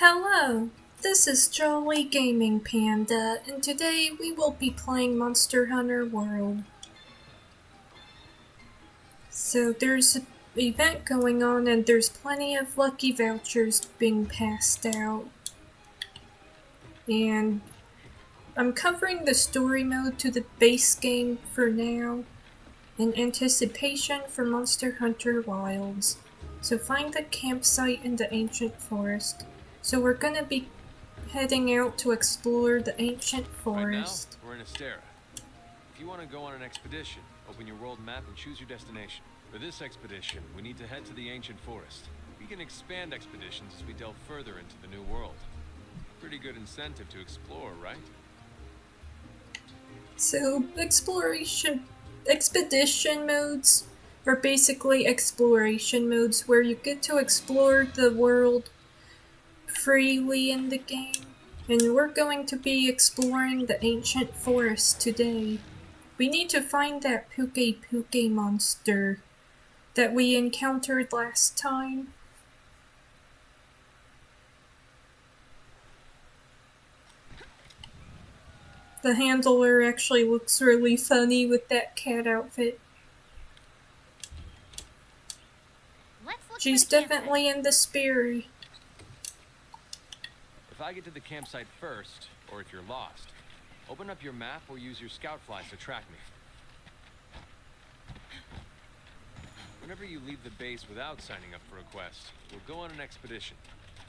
Hello, this is Jolly Gaming Panda, and today we will be playing Monster Hunter World. So there's an event going on and there's plenty of lucky vouchers being passed out. And I'm covering the story mode to the base game for now, in anticipation for Monster Hunter Wilds. So find the campsite in the ancient forest. So we're gonna be heading out to explore the ancient forest. Right now, we're in Astera. If you want to go on an expedition, open your world map and choose your destination. For this expedition, we need to head to the ancient forest. We can expand expeditions as we delve further into the new world. Pretty good incentive to explore, right? So, expedition modes are basically exploration modes where you get to explore the world freely in the game. And we're going to be exploring the ancient forest today. We need to find that Puke monster that we encountered last time. The handler actually looks really funny with that cat outfit. She's definitely in the spirit. If I get to the campsite first, or if you're lost, open up your map or use your scout flies to track me. Whenever you leave the base without signing up for a quest, we'll go on an expedition.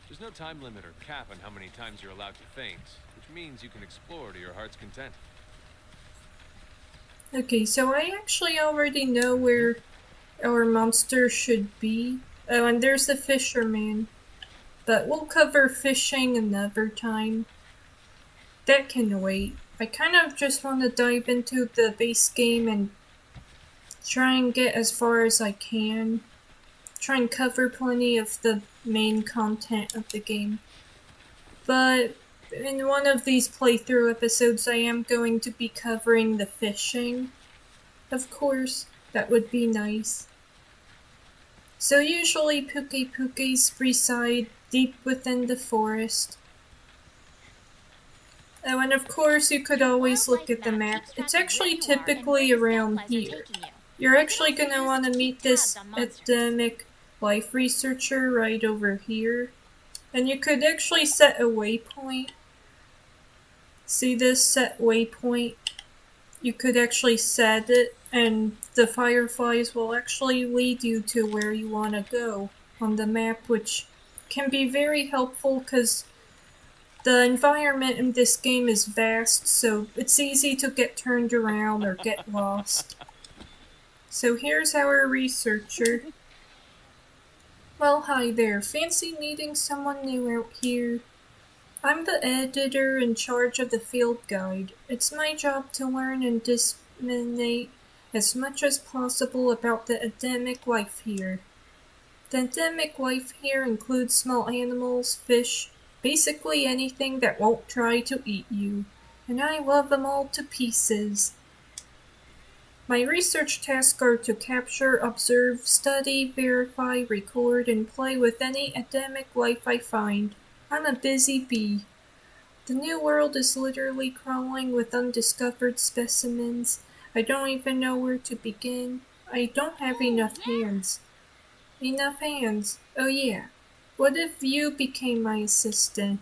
There's no time limit or cap on how many times you're allowed to faint, which means you can explore to your heart's content. Okay, so I actually already know where our monster should be. Oh, and there's the fisherman. But we'll cover fishing another time. That can wait. I kind of just want to dive into the base game and try and get as far as I can. Try and cover plenty of the main content of the game. But in one of these playthrough episodes, I am going to be covering the fishing. Of course, that would be nice. So usually Pukes reside deep within the forest. Oh, and of course you could always look at the map. It's actually typically around here. You're actually going to want to meet this academic life researcher right over here. And you could actually set a waypoint. See this set waypoint? You could actually set it and the fireflies will actually lead you to where you want to go on the map, which can be very helpful because the environment in this game is vast, so it's easy to get turned around or get lost. So here's our researcher. Well, hi there. Fancy meeting someone new out here? I'm the editor in charge of the field guide. It's my job to learn and disseminate as much as possible about the endemic life here. The endemic life here includes small animals, fish, basically anything that won't try to eat you. And I love them all to pieces. My research tasks are to capture, observe, study, verify, record, and play with any endemic life I find. I'm a busy bee. The new world is literally crawling with undiscovered specimens. I don't even know where to begin. I don't have enough hands. Enough hands? Oh yeah. What if you became my assistant?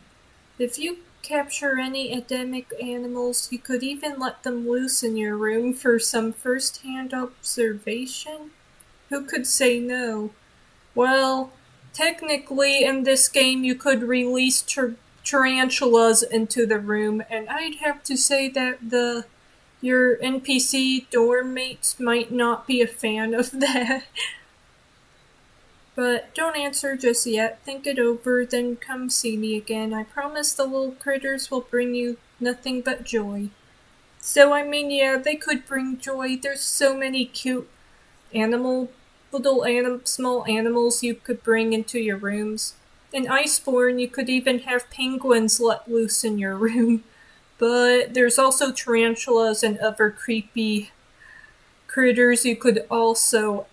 If you capture any endemic animals, you could even let them loose in your room for some first-hand observation? Who could say no? Well, technically in this game you could release tarantulas into the room, and I'd have to say that your NPC dorm mates might not be a fan of that. But don't answer just yet. Think it over, then come see me again. I promise the little critters will bring you nothing but joy. So, I mean, yeah, they could bring joy. There's so many cute small animals you could bring into your rooms. In Iceborne, you could even have penguins let loose in your room. But there's also tarantulas and other creepy critters you could also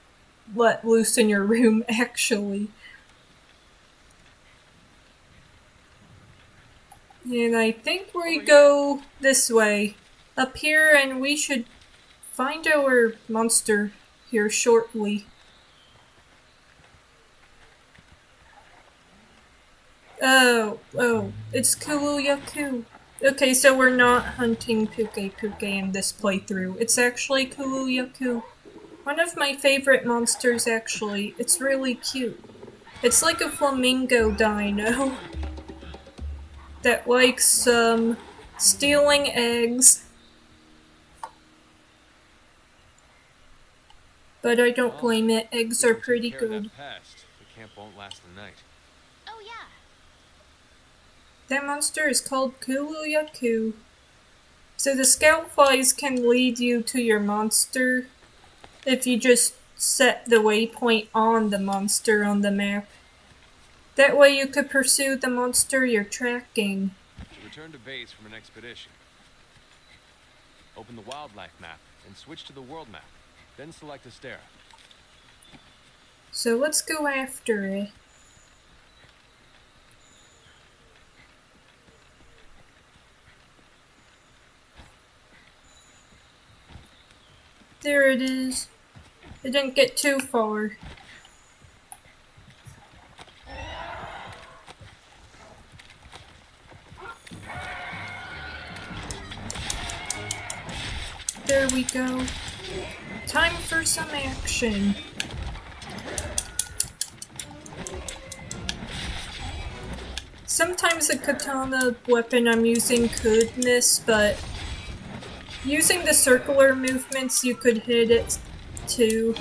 let loose in your room, actually. And I think we go this way. Up here, and we should find our monster here shortly. Oh, it's Kuluyaku. Okay, so we're not hunting Puke in this playthrough. It's actually Kuluyaku. One of my favorite monsters, actually. It's really cute. It's like a flamingo dino that likes, stealing eggs. But I don't blame it. Eggs are pretty good. The camp won't last the night. Oh yeah. That monster is called Kuluyaku. So the scout flies can lead you to your monster if you just set the waypoint on the monster on the map. That way you could pursue the monster you're tracking. To return to base from an expedition, open the wildlife map and switch to the world map. Then select Astera. So let's go after it. There it is. It didn't get too far. There we go. Time for some action. Sometimes the katana weapon I'm using could miss, but using the circular movements you could hit it too.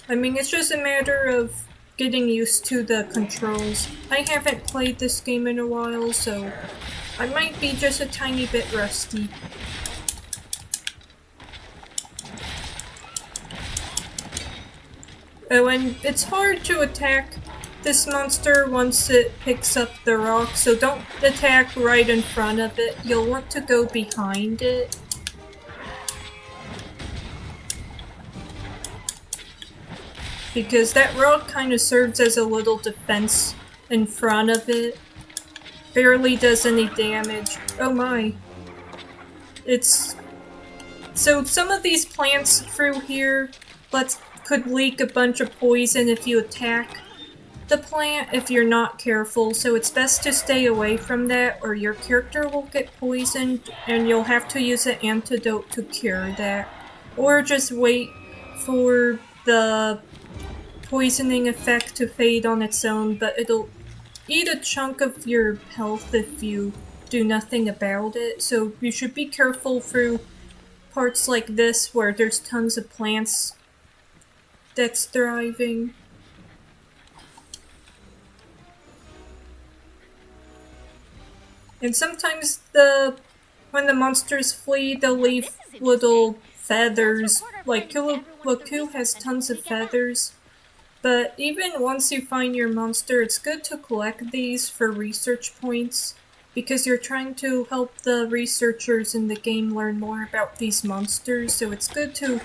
I mean, it's just a matter of getting used to the controls. I haven't played this game in a while, so I might be just a tiny bit rusty. Oh, and it's hard to attack this monster once it picks up the rock, so don't attack right in front of it. You'll want to go behind it. Because that rock kind of serves as a little defense in front of it. Barely does any damage. Oh my. It's... So some of these plants through here could leak a bunch of poison if you attack the plant if you're not careful, so it's best to stay away from that or your character will get poisoned and you'll have to use an antidote to cure that. Or just wait for the poisoning effect to fade on its own, but it'll eat a chunk of your health if you do nothing about it, so you should be careful through parts like this where there's tons of plants that's thriving. And sometimes when the monsters flee, they'll leave little feathers. Like Kuluyaku has tons of feathers. But even once you find your monster, it's good to collect these for research points, because you're trying to help the researchers in the game learn more about these monsters, so it's good to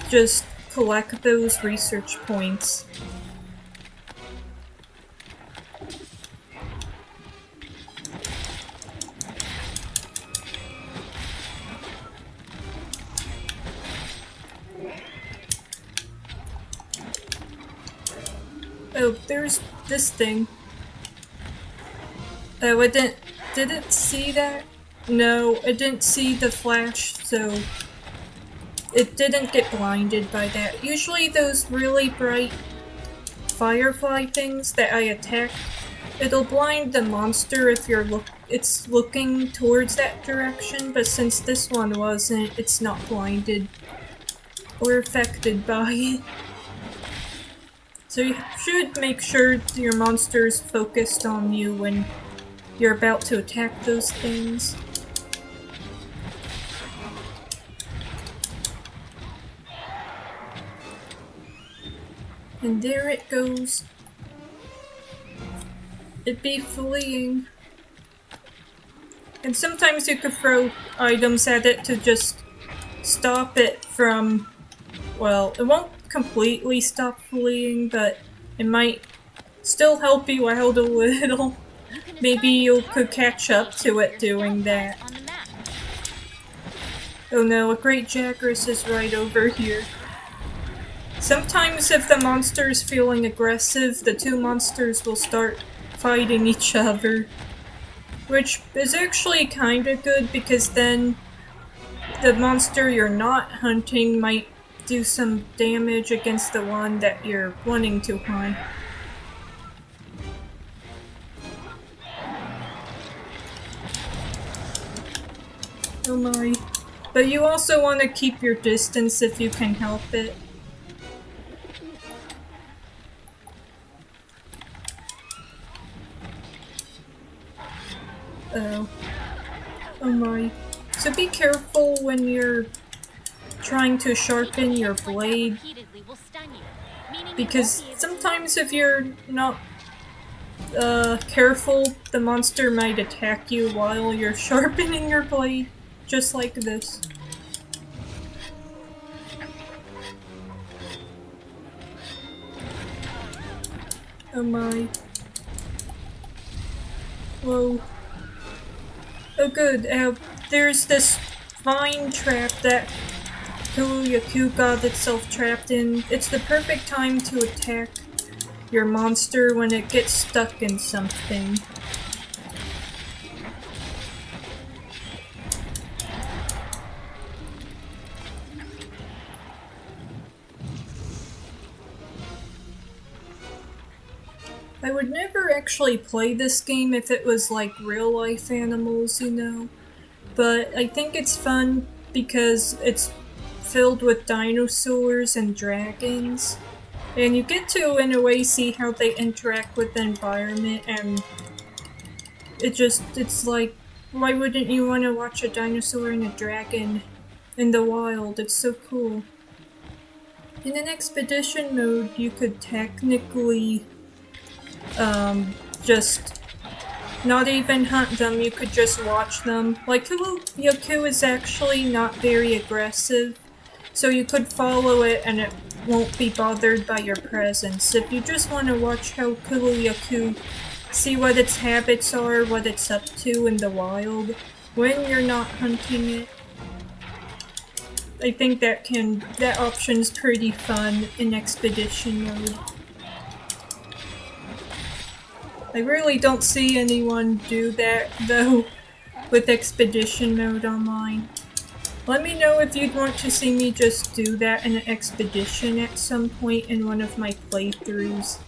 just collect those research points. Oh, there's this thing. Oh, I didn't see that? No, I didn't see the flash, so it didn't get blinded by that. Usually those really bright firefly things that I attack, it'll blind the monster if it's looking towards that direction, but since this one wasn't, it's not blinded or affected by it. So you should make sure your monster's focused on you when you're about to attack those things. And there it goes. It'd be fleeing. And sometimes you could throw items at it to just stop it from... Well, it won't completely stop fleeing, but it might still help you out a little. maybe you could catch up to it doing that. Oh no, a great Jagras is right over here. Sometimes if the monster is feeling aggressive, the two monsters will start fighting each other. Which is actually kinda good because then the monster you're not hunting might do some damage against the one that you're wanting to hunt. Oh my. But you also want to keep your distance if you can help it. Oh. Oh my. So be careful when you're trying to sharpen your blade. Because sometimes if you're not careful, the monster might attack you while you're sharpening your blade. Just like this. Oh my. Whoa. Oh good, there's this vine trap that Kuyaku got itself trapped in. It's the perfect time to attack your monster when it gets stuck in something. I would never actually play this game if it was like real life animals, you know. But I think it's fun because it's filled with dinosaurs and dragons. And you get to, in a way, see how they interact with the environment, and it's like, why wouldn't you want to watch a dinosaur and a dragon in the wild? It's so cool. In an expedition mode, you could technically just not even hunt them, you could just watch them. Like, Yaku is actually not very aggressive, so you could follow it and it won't be bothered by your presence. If you just want to watch how Yaku, see what its habits are, what it's up to in the wild, when you're not hunting it, I think that option's pretty fun in expedition mode. I really don't see anyone do that, though, with expedition mode online. Let me know if you'd want to see me just do that in an expedition at some point in one of my playthroughs.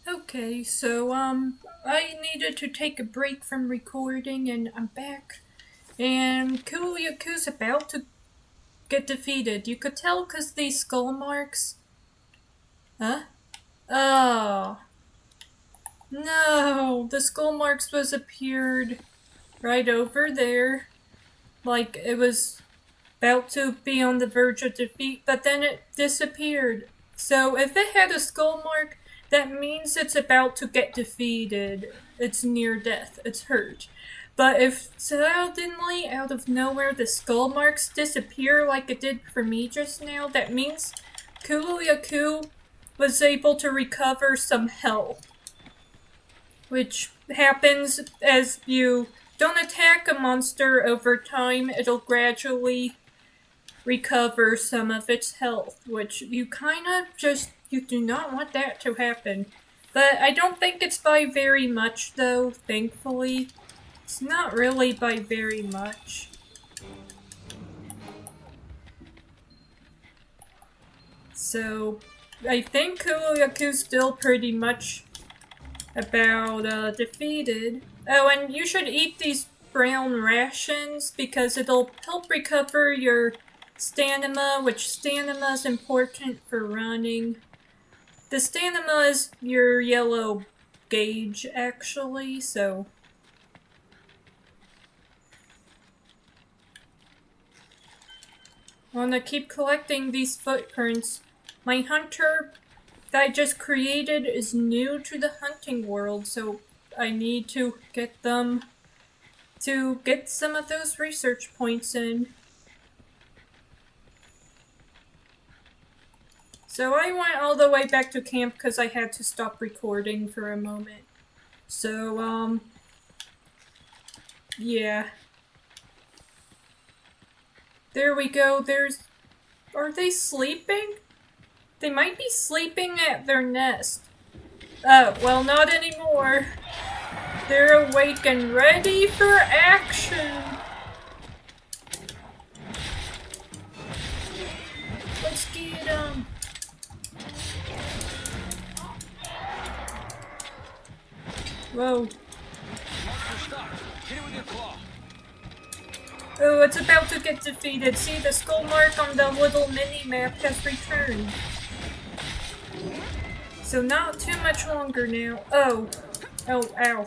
Okay, so, I needed to take a break from recording and I'm back. And Kuyaku's about to get defeated. You could tell because these skull marks. Huh? Oh. No, the skull marks was appeared right over there. Like it was about to be on the verge of defeat, but then it disappeared. So if it had a skull mark, that means it's about to get defeated. It's near death. It's hurt. But if suddenly, out of nowhere, the skull marks disappear like it did for me just now, that means Kuyaku was able to recover some health. Which happens as you don't attack a monster over time, it'll gradually recover some of its health, which you you do not want that to happen. But I don't think it's by very much though, thankfully. It's not really by very much. So, I think Kuyaku's still pretty much about defeated. Oh, and you should eat these brown rations because it'll help recover your stamina, which stamina is important for running. The stamina is your yellow gauge, actually, so... I wanna keep collecting these footprints. My hunter that I just created is new to the hunting world, so I need to get them to get some of those research points in. So I went all the way back to camp because I had to stop recording for a moment. So, yeah. There we go. Are they sleeping? They might be sleeping at their nest. Oh, well, not anymore. They're awake and ready for action. Let's get them. Whoa. Oh, it's about to get defeated. See, the skull mark on the little mini-map has returned. So not too much longer now. Oh. Oh, ow.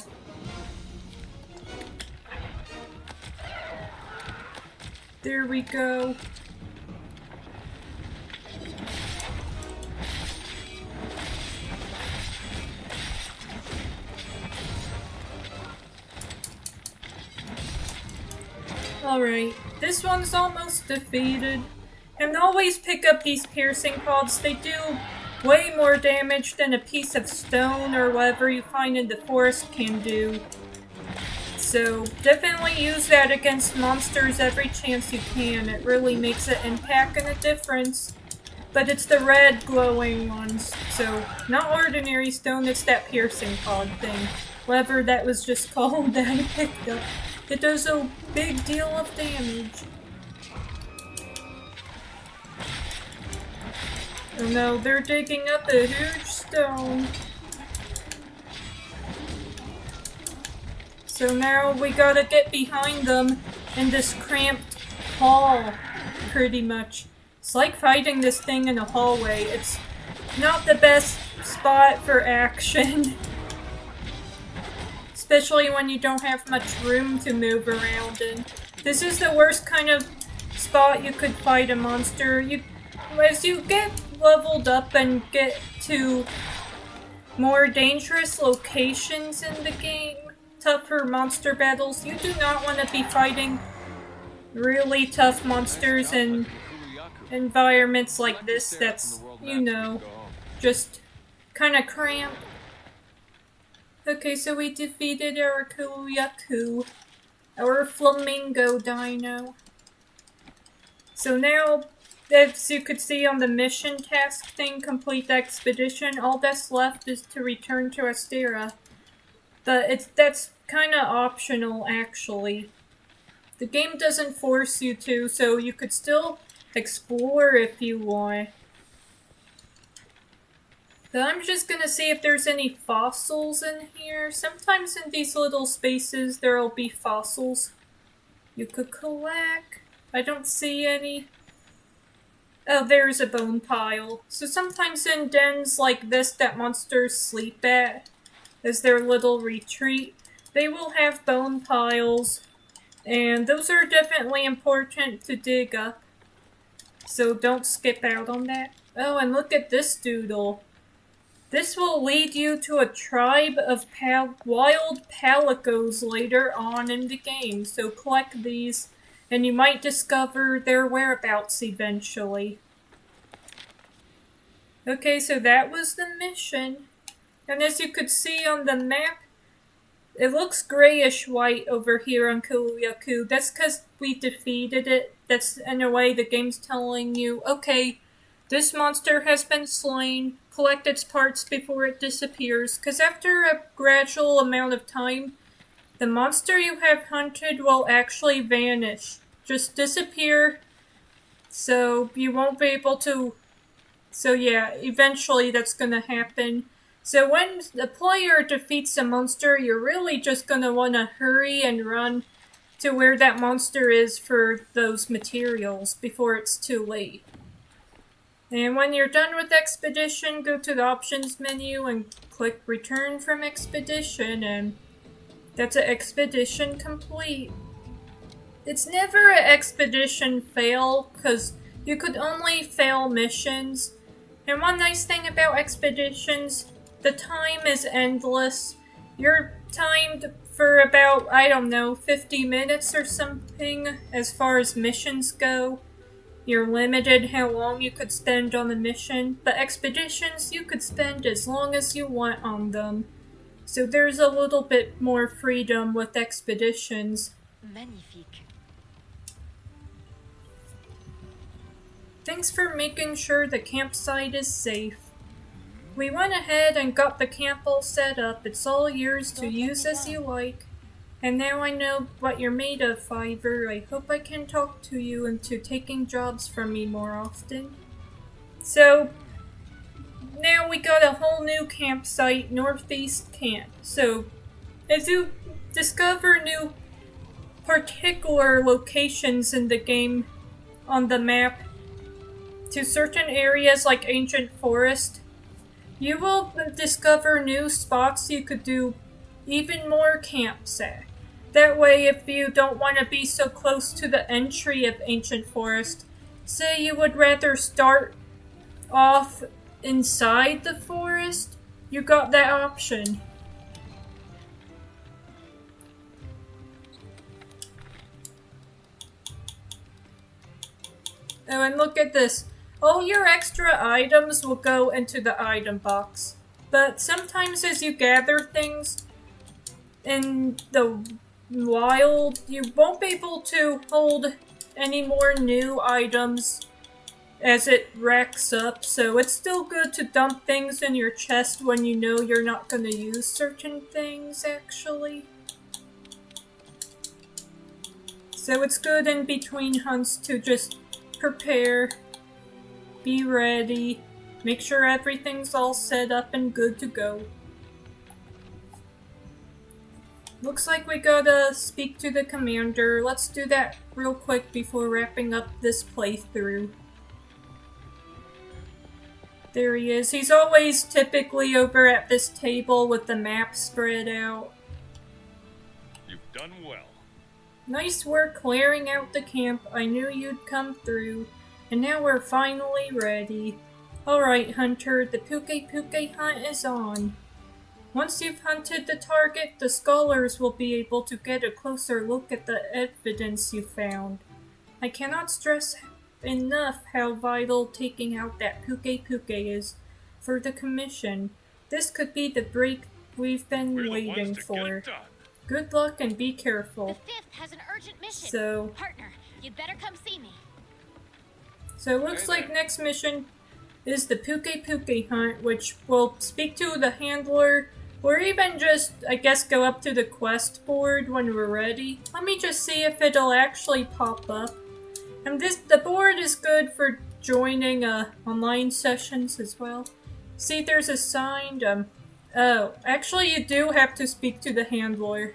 There we go. Alright, this one's almost defeated. And always pick up these piercing pods. They do way more damage than a piece of stone or whatever you find in the forest can do. So definitely use that against monsters every chance you can. It really makes an impact and a difference. But it's the red glowing ones, so not ordinary stone, it's that piercing pod thing. Whatever that was just called that I picked up. It does a big deal of damage. Oh no, they're digging up a huge stone. So now we gotta get behind them in this cramped hall, pretty much. It's like fighting this thing in a hallway. It's not the best spot for action. Especially when you don't have much room to move around in. This is the worst kind of spot you could fight a monster. As you get leveled up and get to more dangerous locations in the game, tougher monster battles, you do not want to be fighting really tough monsters in environments like this that's, you know, just kind of cramped. Okay, so we defeated our Kuyaku, our flamingo dino. So now, as you could see on the mission task thing, complete the expedition, all that's left is to return to Astera. But that's kind of optional, actually. The game doesn't force you to, so you could still explore if you want. But I'm just gonna see if there's any fossils in here. Sometimes in these little spaces there'll be fossils you could collect. I don't see any. Oh, there's a bone pile. So sometimes in dens like this that monsters sleep at, as their little retreat, they will have bone piles. And those are definitely important to dig up. So don't skip out on that. Oh, and look at this doodle. This will lead you to a tribe of wild palicos later on in the game, so collect these, and you might discover their whereabouts eventually. Okay, so that was the mission. And as you could see on the map, it looks grayish-white over here on Kuyaku. That's because we defeated it. That's, in a way, the game's telling you, okay, this monster has been slain, collect its parts before it disappears, because after a gradual amount of time, the monster you have hunted will actually vanish. Just disappear, so you won't be able to... So yeah, eventually that's gonna happen. So when the player defeats a monster, you're really just gonna wanna hurry and run to where that monster is for those materials before it's too late. And when you're done with Expedition, go to the Options menu and click Return from Expedition, and that's an Expedition complete. It's never an Expedition fail, because you could only fail missions. And one nice thing about Expeditions, the time is endless. You're timed for about, I don't know, 50 minutes or something as far as missions go. You're limited how long you could spend on a mission, but expeditions you could spend as long as you want on them. So there's a little bit more freedom with expeditions. Magnifique. Thanks for making sure the campsite is safe. We went ahead and got the camp all set up. It's all yours to use as you like. And now I know what you're made of, Fiver. I hope I can talk to you into taking jobs from me more often. So, now we got a whole new campsite, Northeast Camp. So, as you discover new particular locations in the game on the map to certain areas like Ancient Forest, you will discover new spots you could do even more camps at. That way, if you don't want to be so close to the entry of Ancient Forest, say you would rather start off inside the forest, you got that option. Oh, and look at this. All your extra items will go into the item box. But sometimes as you gather things in the wild, you won't be able to hold any more new items as it racks up, so it's still good to dump things in your chest when you know you're not going to use certain things, actually. So it's good in between hunts to just prepare, be ready, make sure everything's all set up and good to go. Looks like we gotta speak to the commander. Let's do that real quick before wrapping up this playthrough. There he is. He's always typically over at this table with the map spread out. You've done well. Nice work clearing out the camp. I knew you'd come through. And now we're finally ready. Alright, Hunter, the Puke Puke hunt is on. Once you've hunted the target, the scholars will be able to get a closer look at the evidence you found. I cannot stress enough how vital taking out that Puke Puke is for the commission. This could be the break we've been waiting for. Good luck and be careful. The fifth has an urgent mission. So, Partner, you'd better come see me. So it looks like next mission is the Puke Puke hunt, which will speak to the handler, or even just, I guess, go up to the quest board when we're ready. Let me just see if it'll actually pop up. And the board is good for joining online sessions as well. See, there's a signed, oh, actually you do have to speak to the handler.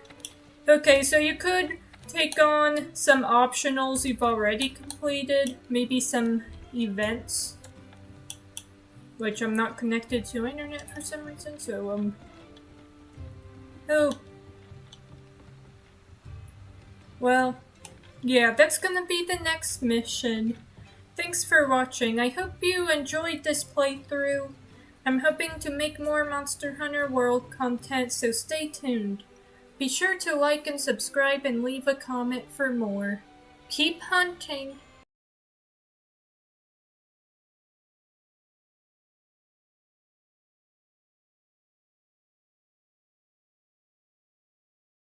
Okay, so you could take on some optionals you've already completed, maybe some events, which I'm not connected to internet for some reason, so, oh. Well, yeah, that's gonna be the next mission. Thanks for watching. I hope you enjoyed this playthrough. I'm hoping to make more Monster Hunter World content, so stay tuned. Be sure to like and subscribe and leave a comment for more. Keep hunting!